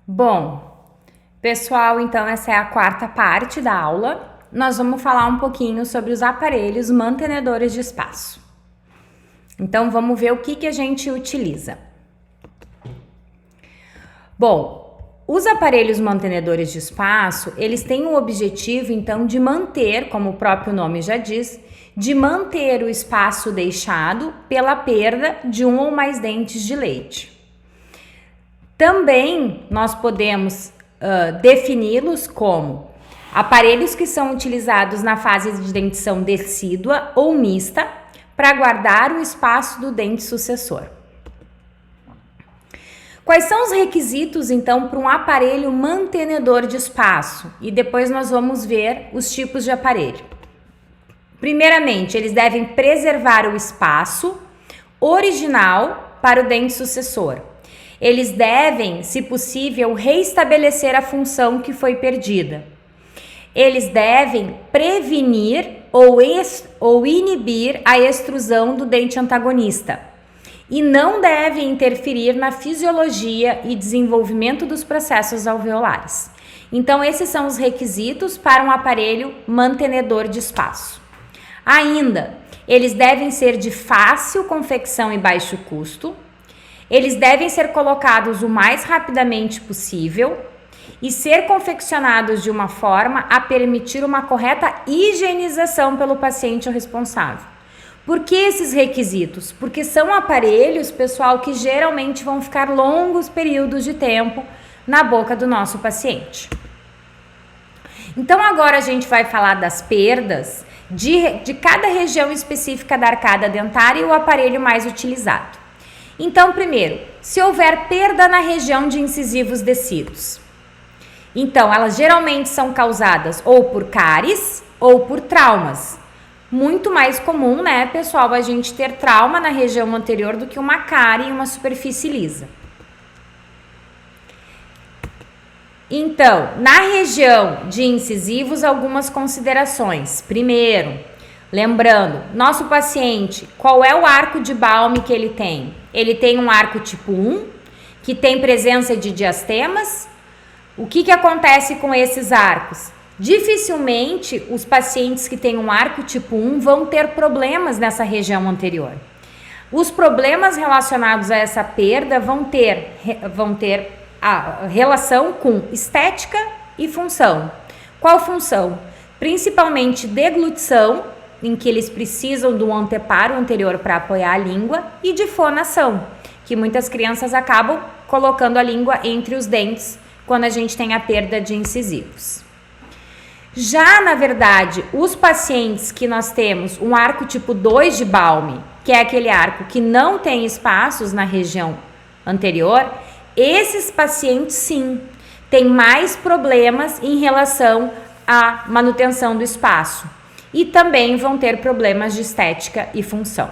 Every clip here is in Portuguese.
Bom, pessoal, então essa é a quarta parte da aula. Nós vamos falar um pouquinho sobre os aparelhos mantenedores de espaço. Então vamos ver o que a gente utiliza. Bom, os aparelhos mantenedores de espaço, eles têm o objetivo então de manter, como o próprio nome já diz, de manter o espaço deixado pela perda de um ou mais dentes de leite. Também nós podemos defini-los como aparelhos que são utilizados na fase de dentição decídua ou mista para guardar o espaço do dente sucessor. Quais são os requisitos, então, para um aparelho mantenedor de espaço? E depois nós vamos ver os tipos de aparelho. Primeiramente, eles devem preservar o espaço original para o dente sucessor. Eles devem, se possível, reestabelecer a função que foi perdida. Eles devem prevenir ou inibir a extrusão do dente antagonista e não devem interferir na fisiologia e desenvolvimento dos processos alveolares. Então, esses são os requisitos para um aparelho mantenedor de espaço. Ainda, eles devem ser de fácil confecção e baixo custo. Eles devem ser colocados o mais rapidamente possível e ser confeccionados de uma forma a permitir uma correta higienização pelo paciente ou responsável. Por que esses requisitos? Porque são aparelhos, pessoal, que geralmente vão ficar longos períodos de tempo na boca do nosso paciente. Então agora a gente vai falar das perdas de cada região específica da arcada dentária e o aparelho mais utilizado. Então, primeiro, se houver perda na região de incisivos decíduos. Então, elas geralmente são causadas ou por cáries ou por traumas. Muito mais comum, né, pessoal, a gente ter trauma na região anterior do que uma cárie e uma superfície lisa. Então, na região de incisivos, algumas considerações. Primeiro, lembrando, nosso paciente, qual é o arco de Balme que ele tem? Ele tem um arco tipo 1, que tem presença de diastemas. O que acontece com esses arcos? Dificilmente os pacientes que têm um arco tipo 1 vão ter problemas nessa região anterior. Os problemas relacionados a essa perda vão ter a relação com estética e função. Qual função? Principalmente deglutição, em que eles precisam do anteparo anterior para apoiar a língua, e de fonação, que muitas crianças acabam colocando a língua entre os dentes quando a gente tem a perda de incisivos. Já, na verdade, os pacientes que nós temos um arco tipo 2 de Balme, que é aquele arco que não tem espaços na região anterior, esses pacientes sim têm mais problemas em relação à manutenção do espaço e também vão ter problemas de estética e função.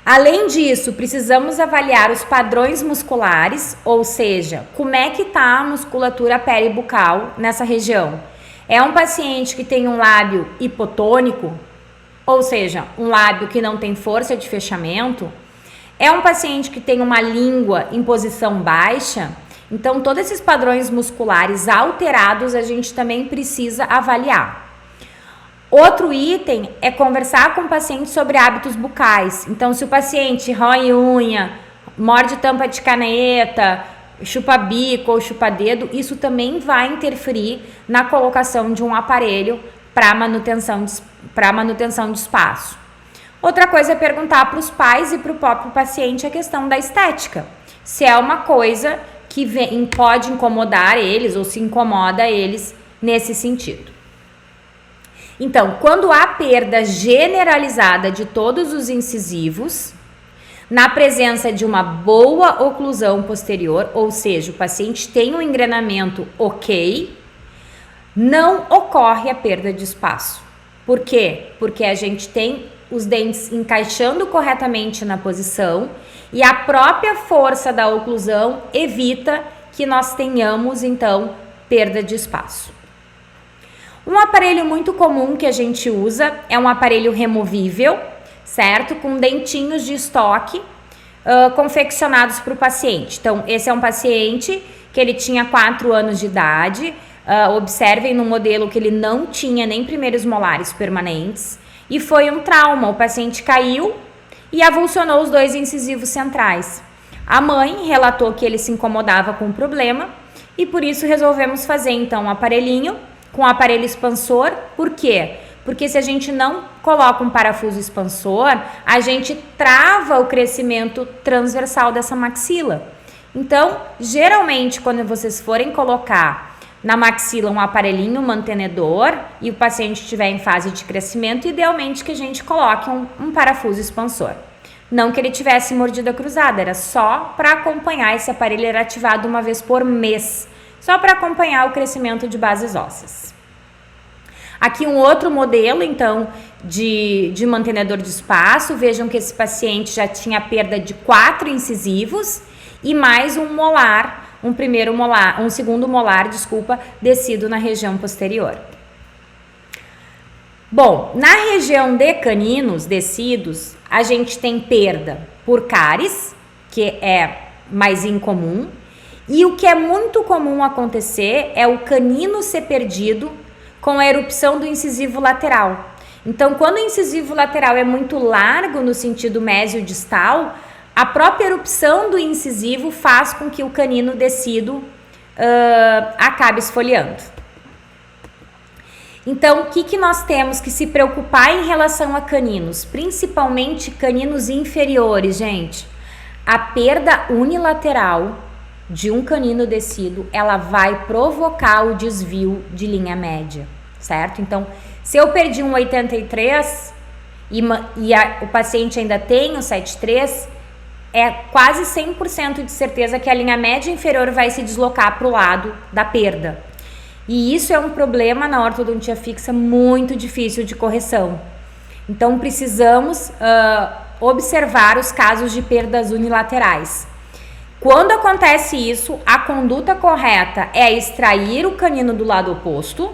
Além disso, precisamos avaliar os padrões musculares, ou seja, como é que está a musculatura peribucal nessa região. É um paciente que tem um lábio hipotônico, ou seja, um lábio que não tem força de fechamento. É um paciente que tem uma língua em posição baixa. Então, todos esses padrões musculares alterados a gente também precisa avaliar. Outro item é conversar com o paciente sobre hábitos bucais. Então, se o paciente rói unha, morde tampa de caneta, chupa bico ou chupa dedo, isso também vai interferir na colocação de um aparelho para manutenção de espaço. Outra coisa é perguntar para os pais e para o próprio paciente a questão da estética. Se é uma coisa que pode incomodar eles ou se incomoda eles nesse sentido. Então, quando há perda generalizada de todos os incisivos, na presença de uma boa oclusão posterior, ou seja, o paciente tem um engrenamento ok, não ocorre a perda de espaço. Por quê? Porque a gente tem os dentes encaixando corretamente na posição e a própria força da oclusão evita que nós tenhamos, então, perda de espaço. Um aparelho muito comum que a gente usa é um aparelho removível, certo? Com dentinhos de estoque confeccionados para o paciente. Então, esse é um paciente que ele tinha 4 anos de idade. Observem no modelo que ele não tinha nem primeiros molares permanentes. E foi um trauma. O paciente caiu e avulsionou os 2 incisivos centrais. A mãe relatou que ele se incomodava com o problema e por isso resolvemos fazer então um aparelhinho com aparelho expansor. Por quê? Porque se a gente não coloca um parafuso expansor, a gente trava o crescimento transversal dessa maxila. Então, geralmente, quando vocês forem colocar na maxila um aparelhinho mantenedor e o paciente estiver em fase de crescimento, idealmente que a gente coloque um parafuso expansor. Não que ele tivesse mordida cruzada, era só para acompanhar. Esse aparelho era ativado uma vez por mês, só para acompanhar o crescimento de bases ósseas. Aqui um outro modelo, então, de mantenedor de espaço. Vejam que esse paciente já tinha perda de 4 incisivos e mais um molar, um segundo molar, descido na região posterior. Bom, na região de caninos descidos, a gente tem perda por cáries, que é mais incomum, e o que é muito comum acontecer é o canino ser perdido com a erupção do incisivo lateral. Então, quando o incisivo lateral é muito largo no sentido mesiodistal, a própria erupção do incisivo faz com que o canino descido acabe esfoliando. Então, o que nós temos que se preocupar em relação a caninos? Principalmente caninos inferiores, gente. A perda unilateral de um canino descido, ela vai provocar o desvio de linha média, certo? Então, se eu perdi um 83 o paciente ainda tem um 73, é quase 100% de certeza que a linha média inferior vai se deslocar para o lado da perda. E isso é um problema na ortodontia fixa muito difícil de correção. Então, precisamos observar os casos de perdas unilaterais. Quando acontece isso, a conduta correta é extrair o canino do lado oposto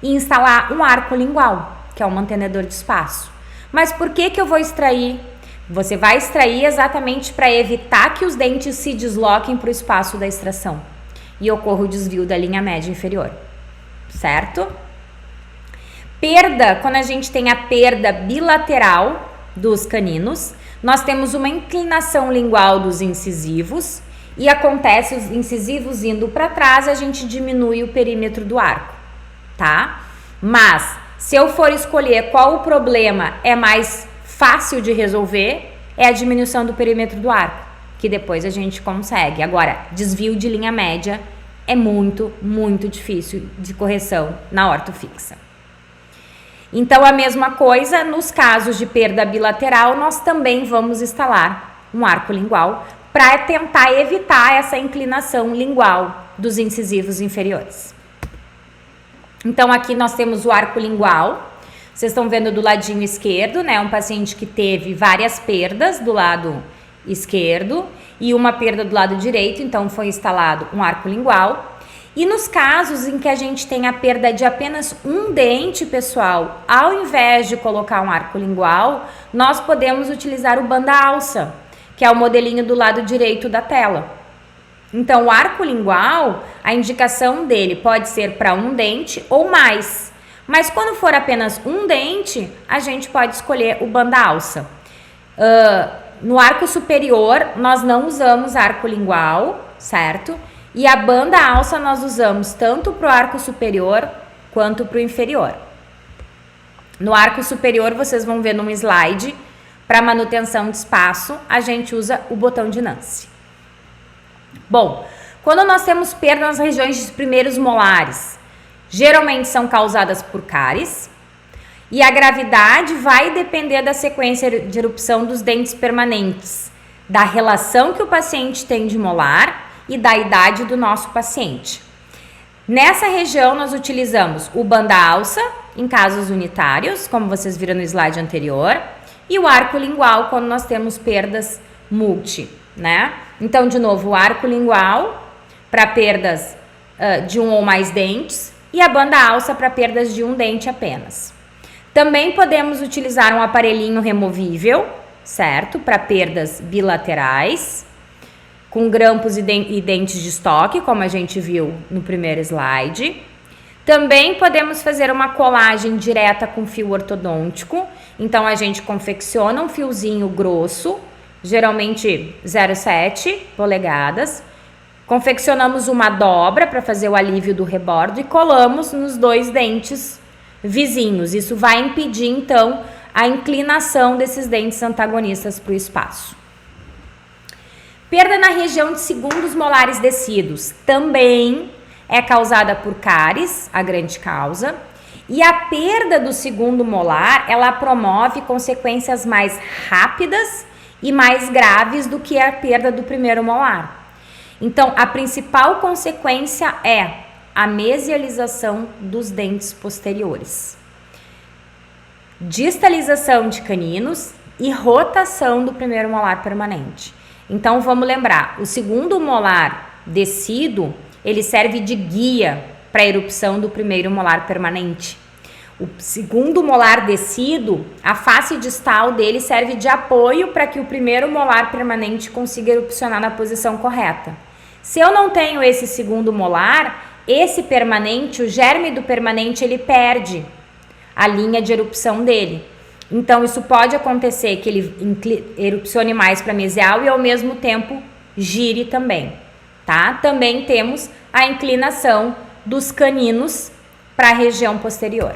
e instalar um arco lingual, que é um mantenedor de espaço. Mas por que eu vou extrair? Você vai extrair exatamente para evitar que os dentes se desloquem para o espaço da extração e ocorra o desvio da linha média inferior, certo? Perda, quando a gente tem a perda bilateral dos caninos, nós temos uma inclinação lingual dos incisivos e acontece os incisivos indo para trás, a gente diminui o perímetro do arco, tá? Mas, se eu for escolher qual o problema é mais fácil de resolver, é a diminuição do perímetro do arco, que depois a gente consegue. Agora, desvio de linha média é muito, muito difícil de correção na ortofixa. Então, a mesma coisa, nos casos de perda bilateral, nós também vamos instalar um arco lingual para tentar evitar essa inclinação lingual dos incisivos inferiores. Então, aqui nós temos o arco lingual. Vocês estão vendo do ladinho esquerdo, né? Um paciente que teve várias perdas do lado esquerdo e uma perda do lado direito, então foi instalado um arco lingual. E nos casos em que a gente tem a perda de apenas um dente, pessoal, ao invés de colocar um arco lingual, nós podemos utilizar o banda-alça, que é o modelinho do lado direito da tela. Então, o arco lingual, a indicação dele pode ser para um dente ou mais. Mas quando for apenas um dente, a gente pode escolher o banda-alça. No arco superior, nós não usamos arco lingual, certo? E a banda-alça nós usamos tanto para o arco superior quanto para o inferior. No arco superior, vocês vão ver num slide, para manutenção de espaço, a gente usa o botão de Nance. Bom, quando nós temos perda nas regiões dos primeiros molares, geralmente são causadas por cáries, e a gravidade vai depender da sequência de erupção dos dentes permanentes, da relação que o paciente tem de molar e da idade do nosso paciente. Nessa região, nós utilizamos o banda-alça em casos unitários, como vocês viram no slide anterior, e o arco lingual quando nós temos perdas multi, né? Então, de novo, o arco lingual para perdas de um ou mais dentes e a banda-alça para perdas de um dente apenas. Também podemos utilizar um aparelhinho removível, certo? Para perdas bilaterais, com grampos e dentes de estoque, como a gente viu no primeiro slide. Também podemos fazer uma colagem direta com fio ortodôntico. Então, a gente confecciona um fiozinho grosso, geralmente 0,7 polegadas. Confeccionamos uma dobra para fazer o alívio do rebordo e colamos nos 2 dentes vizinhos. Isso vai impedir, então, a inclinação desses dentes antagonistas para o espaço. Perda na região de segundos molares descidos também é causada por cáries, a grande causa. E a perda do segundo molar, ela promove consequências mais rápidas e mais graves do que a perda do primeiro molar. Então, a principal consequência é a mesialização dos dentes posteriores, distalização de caninos e rotação do primeiro molar permanente. Então, vamos lembrar, o segundo molar descido, ele serve de guia para a erupção do primeiro molar permanente. O segundo molar descido, a face distal dele serve de apoio para que o primeiro molar permanente consiga erupcionar na posição correta. Se eu não tenho esse segundo molar, esse permanente, o germe do permanente, ele perde a linha de erupção dele. Então, isso pode acontecer que ele erupcione mais para mesial e, ao mesmo tempo, gire também, tá? Também temos a inclinação dos caninos para a região posterior.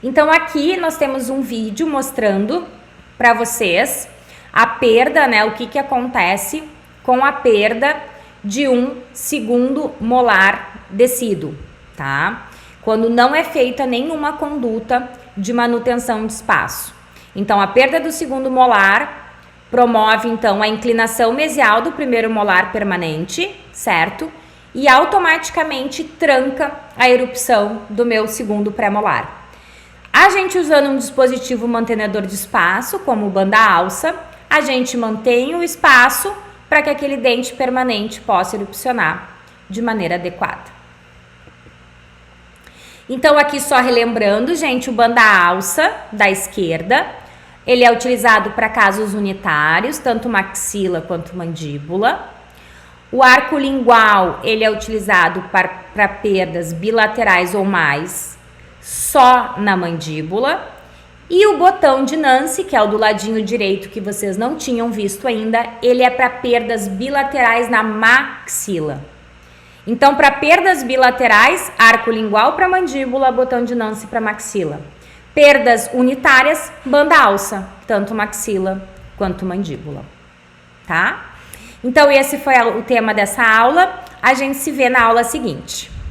Então, aqui nós temos um vídeo mostrando para vocês a perda, né? O que acontece com a perda de um segundo molar descido, tá? Quando não é feita nenhuma conduta de manutenção de espaço. Então, a perda do segundo molar promove, então, a inclinação mesial do primeiro molar permanente, certo? E automaticamente tranca a erupção do meu segundo pré-molar. A gente usando um dispositivo mantenedor de espaço, como o banda-alça, a gente mantém o espaço para que aquele dente permanente possa erupcionar de maneira adequada. Então, aqui só relembrando, gente, o banda-alça da esquerda, ele é utilizado para casos unitários, tanto maxila quanto mandíbula. O arco lingual, ele é utilizado para perdas bilaterais ou mais, só na mandíbula. E o botão de Nance, que é o do ladinho direito que vocês não tinham visto ainda, ele é para perdas bilaterais na maxila. Então, para perdas bilaterais, arco lingual para mandíbula, botão de Nance para maxila. Perdas unitárias, banda-alça, tanto maxila quanto mandíbula, tá? Então, esse foi o tema dessa aula. A gente se vê na aula seguinte.